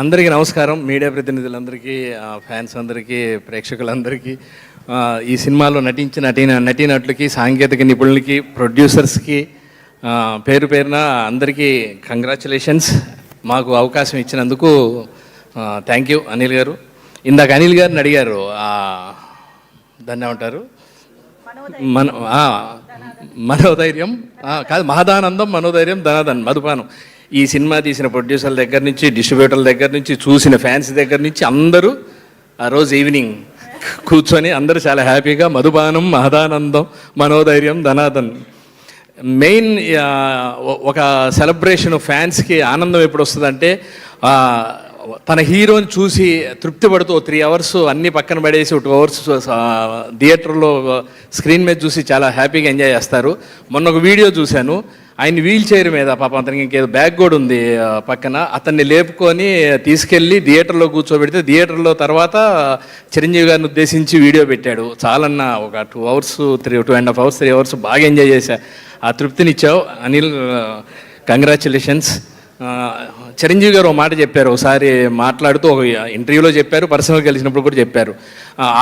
అందరికీ నమస్కారం. Media ప్రతినిధులందరికీ, fans అందరికీ, ప్రేక్షకులందరికీ, ఈ సినిమాలో నటించిన నటీనటులకి, సాంకేతిక నిపుణులకి, ప్రొడ్యూసర్స్కి పేరు పేరున అందరికీ కంగ్రాచులేషన్స్. మాకు అవకాశం ఇచ్చినందుకు థ్యాంక్ యూ అనిల్ గారు. ఇందాక అనిల్ గారిని అడిగారు, దాన్ని ఏమంటారు, మనోధైర్యం కాదు, మహదానందం, మనోధైర్యం, ధనాదన్, మధుపానం. ఈ సినిమా తీసిన ప్రొడ్యూసర్ల దగ్గర నుంచి, డిస్ట్రిబ్యూటర్ల దగ్గర నుంచి, చూసిన ఫ్యాన్స్ దగ్గర నుంచి అందరూ ఆ రోజు ఈవినింగ్ కూర్చొని అందరూ చాలా హ్యాపీగా మధుపానం, మహదానందం, మనోధైర్యం, ధనాదన్. మెయిన్ ఒక సెలబ్రేషన్ ఫ్యాన్స్కి ఆనందం ఎప్పుడు వస్తుందంటే, తన హీరోని చూసి తృప్తి పడుతూ 3 అవర్స్ అన్నీ పక్కన పడేసి 2 అవర్స్ థియేటర్లో స్క్రీన్ మీద చూసి చాలా హ్యాపీగా ఎంజాయ్ చేస్తారు. మొన్న ఒక వీడియో చూశాను, ఆయన వీల్ చైర్ మీద, పాపం అతనికి ఇంకేదో బ్యాగ్ కూడా ఉంది పక్కన, అతన్ని లేపుకొని తీసుకెళ్ళి థియేటర్లో కూర్చోబెడితే థియేటర్లో తర్వాత చిరంజీవి గారిని ఉద్దేశించి వీడియో పెట్టాడు. చాలన్నా ఒక 2 అవర్స్ 2.5 అవర్స్ 3 అవర్స్ బాగా ఎంజాయ్ చేశా. ఆ తృప్తినిచ్చావు అనిల్, కంగ్రాచులేషన్స్. చిరంజీవి గారు ఒక మాట చెప్పారు, ఒకసారి మాట్లాడుతూ ఒక ఇంటర్వ్యూలో చెప్పారు, పర్సనల్గా కలిసినప్పుడు కూడా చెప్పారు.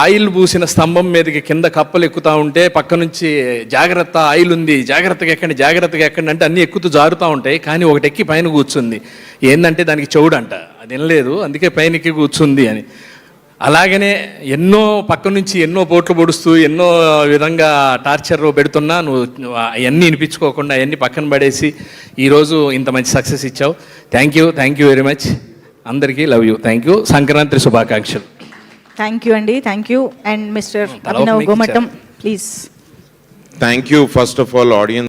ఆయిల్ పూసిన స్తంభం మీదకి కింద కప్పలు ఎక్కుతూ ఉంటే పక్క నుంచి జాగ్రత్త, ఆయిల్ ఉంది, జాగ్రత్తగా ఎక్కండి అంటే అన్నీ ఎక్కుతూ జారుతూ ఉంటాయి, కానీ ఒకటి ఎక్కి పైన కూర్చుంది. ఏంటంటే దానికి చెవుడంట, అది వినలేదు, అందుకే పైన ఎక్కి కూర్చుంది అని. అలాగనే ఎన్నో పక్క నుంచి ఎన్నో పోట్లు పొడుస్తూ ఎన్నో విధంగా టార్చర్ పెడుతున్నా నువ్వు అవన్నీ వినిపించుకోకుండా అవన్నీ పక్కన పడేసి ఈరోజు ఇంత మంచి సక్సెస్ ఇచ్చావు. Thank you very much. అందరికీ love you. Thank you. Sankranti శుభాకాంక్షలు. థ్యాంక్ యూ అండి. Thank you. And mister Abhinav Gomatam, please. Thank you first of all audience.